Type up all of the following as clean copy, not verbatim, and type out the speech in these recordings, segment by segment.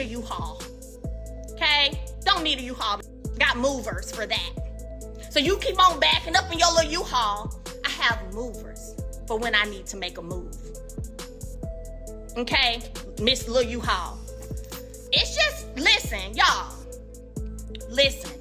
U-Haul. Okay? Don't need a U-Haul. Got movers for that. So you keep on backing up in your little U-Haul. I have movers for when I need to make a move. Okay? Miss Lil U-Haul. It's just, listen, y'all. Listen.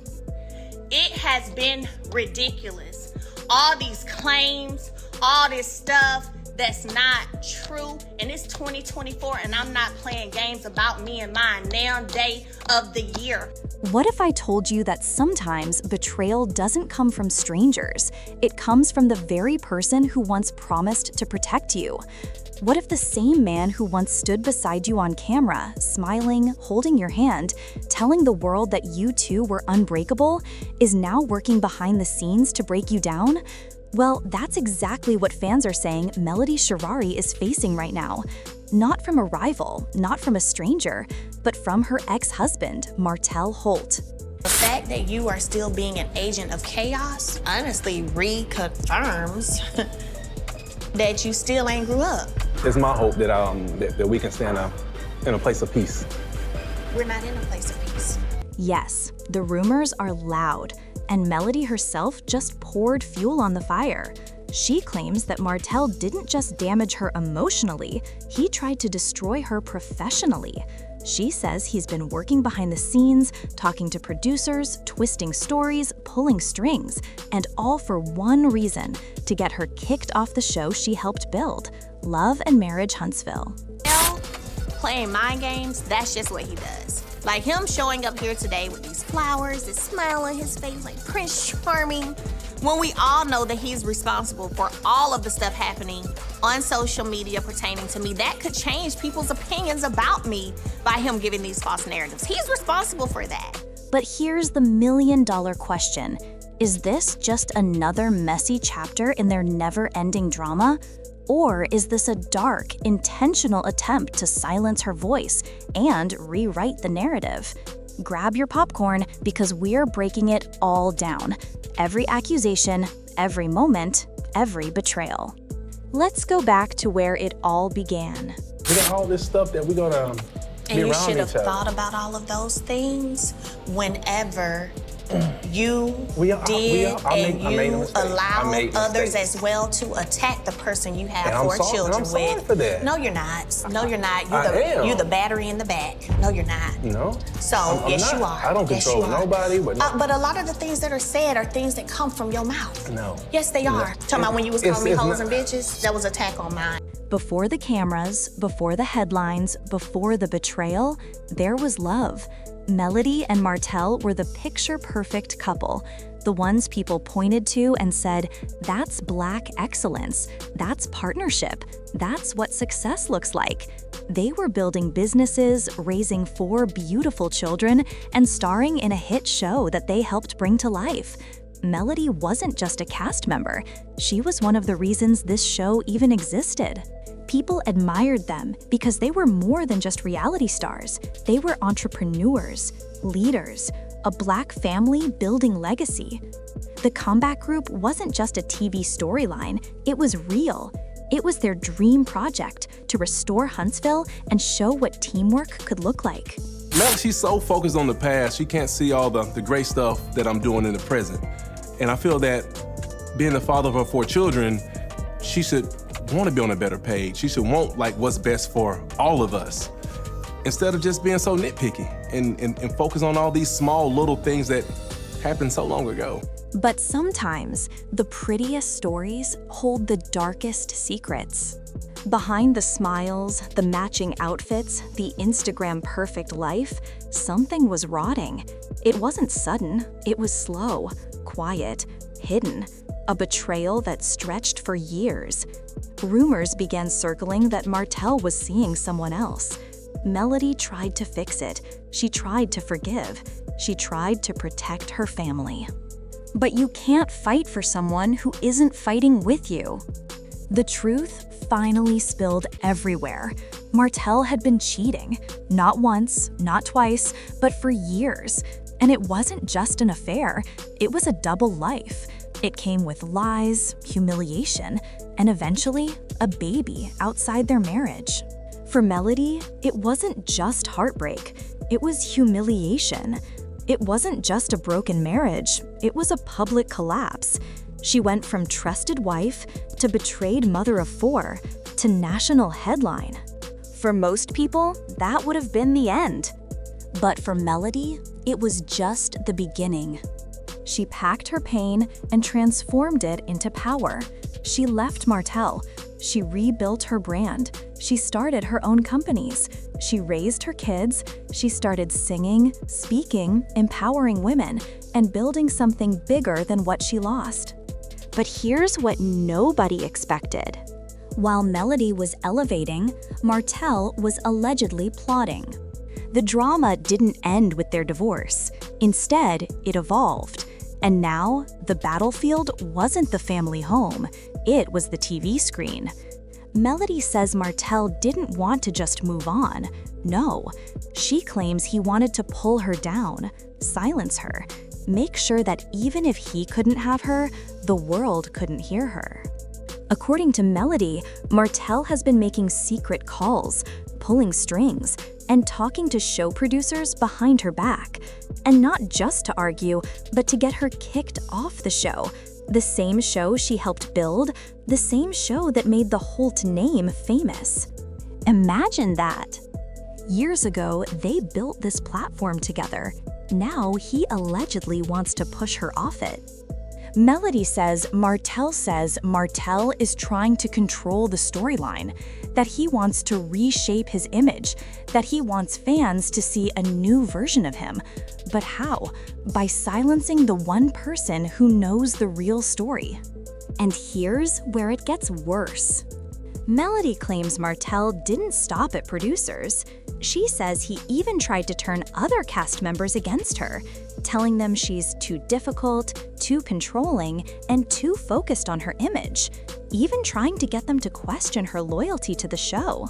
It has been ridiculous. All these claims, all this stuff that's not true. And it's 2024 and I'm not playing games about me and mine now day of the year. What if I told you that sometimes betrayal doesn't come from strangers? It comes from the very person who once promised to protect you. What if the same man who once stood beside you on camera, smiling, holding your hand, telling the world that you two were unbreakable, is now working behind the scenes to break you down? Well, that's exactly what fans are saying Melody Shari is facing right now. Not from a rival, not from a stranger, but from her ex-husband, Martell Holt. The fact that you are still being an agent of chaos honestly reconfirms that you still ain't grew up. It's my hope that we can stand in a place of peace. We're not in a place of peace. Yes, the rumors are loud, and Melody herself just poured fuel on the fire. She claims that Martell didn't just damage her emotionally, he tried to destroy her professionally. She says he's been working behind the scenes, talking to producers, twisting stories, pulling strings, and all for one reason, to get her kicked off the show she helped build, Love and Marriage Huntsville. Playing mind games, that's just what he does. Like him showing up here today with these flowers, this smile on his face like Prince Charming, when we all know that he's responsible for all of the stuff happening on social media pertaining to me. That could change people's opinions about me by him giving these false narratives. He's responsible for that. But here's the million-dollar question. Is this just another messy chapter in their never-ending drama? Or is this a dark, intentional attempt to silence her voice and rewrite the narrative? Grab your popcorn because we're breaking it all down. Every accusation, every moment, every betrayal. Let's go back to where it all began. We got all this stuff that we're gonna And you should have thought about all of those things whenever you allowed others as well to attack the person you have four children with. Sorry for that. No, you're not. No, you're not. You're the battery in the back. No, you're not. No. So, yes, you are. I don't control nobody. But a lot of the things that are said are things that come from your mouth. No. Yes, they are. Talking about when you was calling me hoes and bitches, that was an attack on mine. Before the cameras, before the headlines, before the betrayal, there was love. Melody and Martell were the picture-perfect couple, the ones people pointed to and said, that's Black excellence, that's partnership, that's what success looks like. They were building businesses, raising 4 beautiful children, and starring in a hit show that they helped bring to life. Melody wasn't just a cast member, she was one of the reasons this show even existed. People admired them because they were more than just reality stars. They were entrepreneurs, leaders, a Black family building legacy. The comeback group wasn't just a TV storyline, it was real. It was their dream project to restore Huntsville and show what teamwork could look like. Mel, she's so focused on the past, she can't see all the great stuff that I'm doing in the present. And I feel that being the father of her 4 children, she should want to be on a better page. She should want what's best for all of us, instead of just being so nitpicky and focus on all these small little things that happened so long ago. But sometimes, the prettiest stories hold the darkest secrets. Behind the smiles, the matching outfits, the Instagram perfect life, something was rotting. It wasn't sudden, it was slow, quiet, hidden, a betrayal that stretched for years. Rumors began circling that Martell was seeing someone else. Melody tried to fix it. She tried to forgive. She tried to protect her family. But you can't fight for someone who isn't fighting with you. The truth finally spilled everywhere. Martell had been cheating, not once, not twice, but for years. And it wasn't just an affair, it was a double life. It came with lies, humiliation, and eventually, a baby outside their marriage. For Melody, it wasn't just heartbreak, it was humiliation. It wasn't just a broken marriage, it was a public collapse. She went from trusted wife to betrayed mother of 4 to national headline. For most people, that would have been the end. But for Melody, it was just the beginning. She packed her pain and transformed it into power. She left Martell. She rebuilt her brand. She started her own companies. She raised her kids. She started singing, speaking, empowering women, and building something bigger than what she lost. But here's what nobody expected. While Melody was elevating, Martell was allegedly plotting. The drama didn't end with their divorce. Instead, it evolved. And now, the battlefield wasn't the family home, it was the TV screen. Melody says Martell didn't want to just move on. No, she claims he wanted to pull her down, silence her, make sure that even if he couldn't have her, the world couldn't hear her. According to Melody, Martell has been making secret calls, pulling strings, and talking to show producers behind her back. And not just to argue, but to get her kicked off the show. The same show she helped build, the same show that made the Holt name famous. Imagine that. Years ago, they built this platform together. Now he allegedly wants to push her off it. Melody says Martell is trying to control the storyline, that he wants to reshape his image, that he wants fans to see a new version of him. But how? By silencing the one person who knows the real story. And here's where it gets worse. Melody claims Martell didn't stop at producers. She says he even tried to turn other cast members against her, telling them she's too difficult, too controlling, and too focused on her image, even trying to get them to question her loyalty to the show.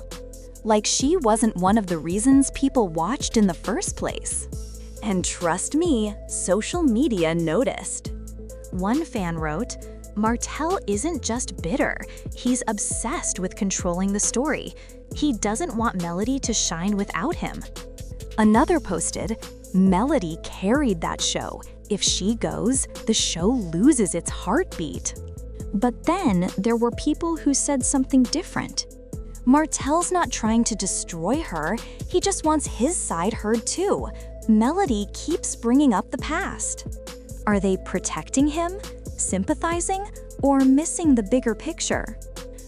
Like she wasn't one of the reasons people watched in the first place. And trust me, social media noticed. One fan wrote, "Martell isn't just bitter, he's obsessed with controlling the story. He doesn't want Melody to shine without him." Another posted, "Melody carried that show. If she goes, the show loses its heartbeat." But then there were people who said something different. Martell's not trying to destroy her, he just wants his side heard too. Melody keeps bringing up the past. Are they protecting him, sympathizing, or missing the bigger picture?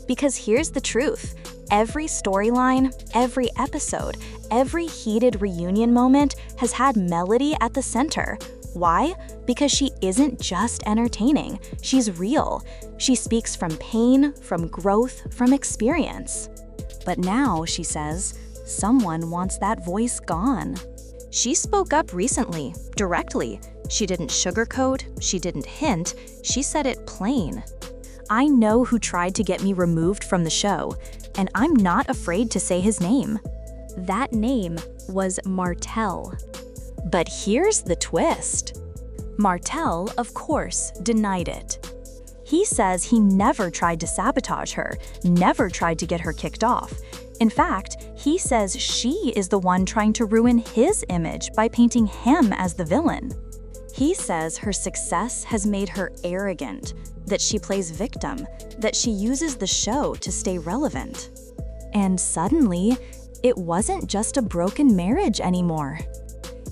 Because here's the truth. Every storyline, every episode, every heated reunion moment has had Melody at the center. Why? Because she isn't just entertaining, she's real. She speaks from pain, from growth, from experience. But now, she says, someone wants that voice gone. She spoke up recently, directly. She didn't sugarcoat, she didn't hint, she said it plain. "I know who tried to get me removed from the show, and I'm not afraid to say his name." That name was Martell. But here's the twist. Martell, of course, denied it. He says he never tried to sabotage her, never tried to get her kicked off. In fact, he says she is the one trying to ruin his image by painting him as the villain. He says her success has made her arrogant, that she plays victim, that she uses the show to stay relevant. And suddenly, it wasn't just a broken marriage anymore.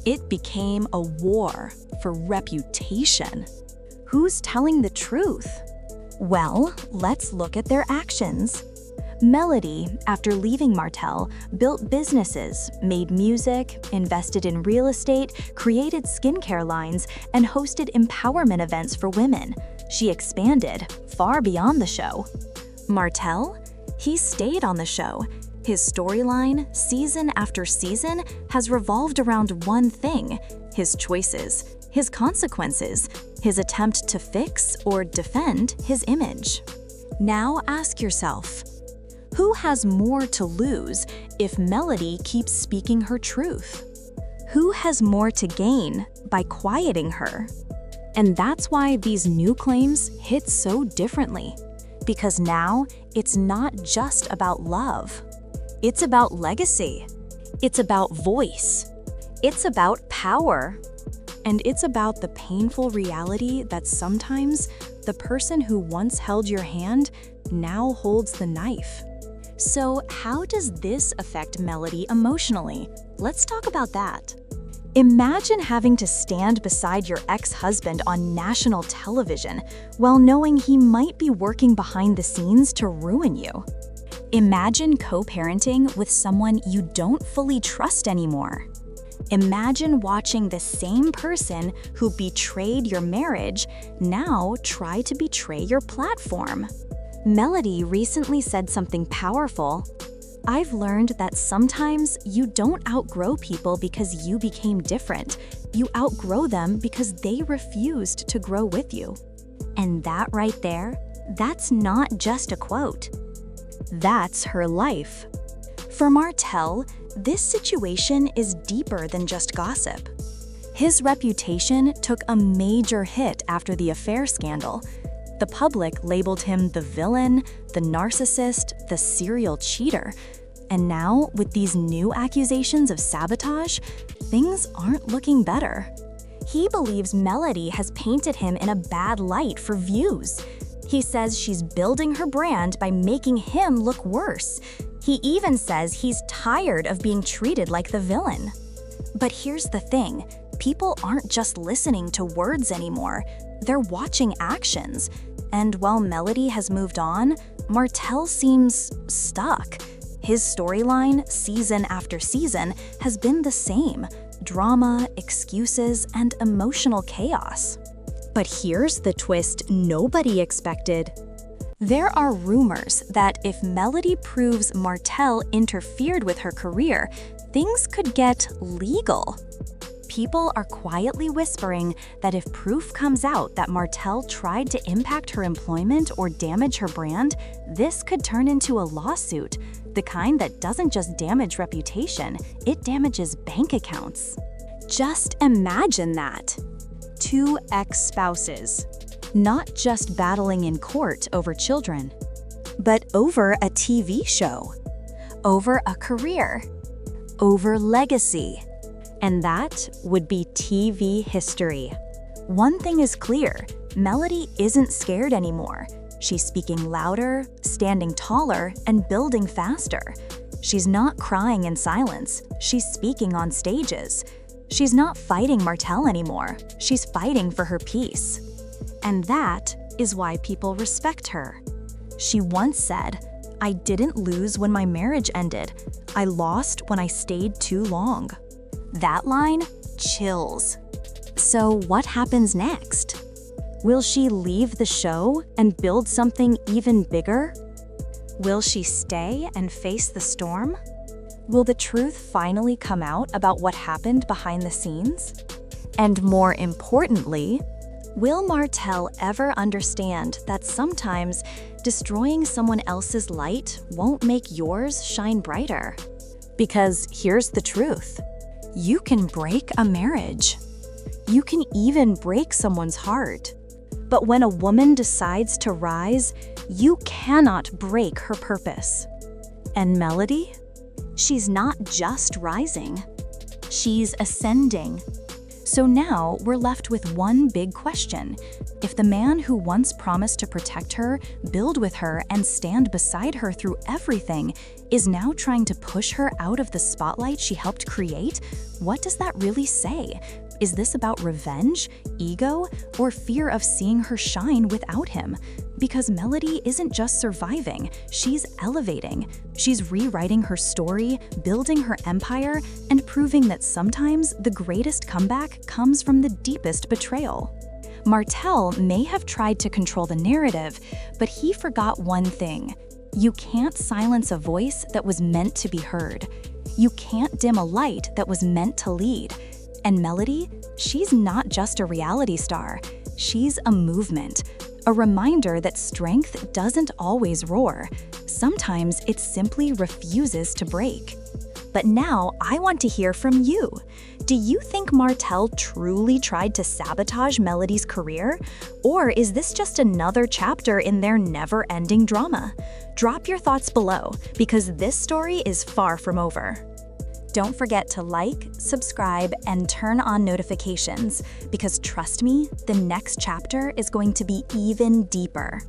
It became a war for reputation. Who's telling the truth? Well, let's look at their actions. Melody, after leaving Martell, built businesses, made music, invested in real estate, created skincare lines, and hosted empowerment events for women. She expanded far beyond the show. Martell? He stayed on the show. His storyline, season after season, has revolved around one thing: his choices, his consequences, his attempt to fix or defend his image. Now ask yourself, who has more to lose if Melody keeps speaking her truth? Who has more to gain by quieting her? And that's why these new claims hit so differently. Because now, it's not just about love. It's about legacy. It's about voice. It's about power. And it's about the painful reality that sometimes the person who once held your hand now holds the knife. So how does this affect Melody emotionally? Let's talk about that. Imagine having to stand beside your ex-husband on national television while knowing he might be working behind the scenes to ruin you. Imagine co-parenting with someone you don't fully trust anymore. Imagine watching the same person who betrayed your marriage now try to betray your platform. Melody recently said something powerful. I've learned that sometimes you don't outgrow people because you became different. You outgrow them because they refused to grow with you. And that right there, that's not just a quote. That's her life. For Martell, this situation is deeper than just gossip. His reputation took a major hit after the affair scandal. The public labeled him the villain, the narcissist, the serial cheater. And now, with these new accusations of sabotage, things aren't looking better. He believes Melody has painted him in a bad light for views. He says she's building her brand by making him look worse. He even says he's tired of being treated like the villain. But here's the thing, people aren't just listening to words anymore, they're watching actions. And while Melody has moved on, Martell seems stuck. His storyline, season after season, has been the same: drama, excuses, and emotional chaos. But here's the twist nobody expected. There are rumors that if Melody proves Martell interfered with her career, things could get legal. People are quietly whispering that if proof comes out that Martell tried to impact her employment or damage her brand, this could turn into a lawsuit, the kind that doesn't just damage reputation, it damages bank accounts. Just imagine that. 2 ex-spouses, not just battling in court over children, but over a TV show, over a career, over legacy. And that would be TV history. One thing is clear, Melody isn't scared anymore. She's speaking louder, standing taller, and building faster. She's not crying in silence, she's speaking on stages. She's not fighting Martell anymore, she's fighting for her peace. And that is why people respect her. She once said, "I didn't lose when my marriage ended. I lost when I stayed too long." That line chills. So what happens next? Will she leave the show and build something even bigger? Will she stay and face the storm? Will the truth finally come out about what happened behind the scenes? And more importantly, will Martell ever understand that sometimes destroying someone else's light won't make yours shine brighter? Because here's the truth. You can break a marriage. You can even break someone's heart. But when a woman decides to rise, you cannot break her purpose. And Melody? She's not just rising. She's ascending. So now we're left with one big question. If the man who once promised to protect her, build with her, and stand beside her through everything is now trying to push her out of the spotlight she helped create, what does that really say? Is this about revenge, ego, or fear of seeing her shine without him? Because Melody isn't just surviving, she's elevating. She's rewriting her story, building her empire, and proving that sometimes the greatest comeback comes from the deepest betrayal. Martell may have tried to control the narrative, but he forgot one thing. You can't silence a voice that was meant to be heard. You can't dim a light that was meant to lead. And Melody, she's not just a reality star. She's a movement, a reminder that strength doesn't always roar. Sometimes it simply refuses to break. But now I want to hear from you. Do you think Martell truly tried to sabotage Melody's career? Or is this just another chapter in their never-ending drama? Drop your thoughts below, because this story is far from over. Don't forget to like, subscribe, and turn on notifications, because trust me, the next chapter is going to be even deeper.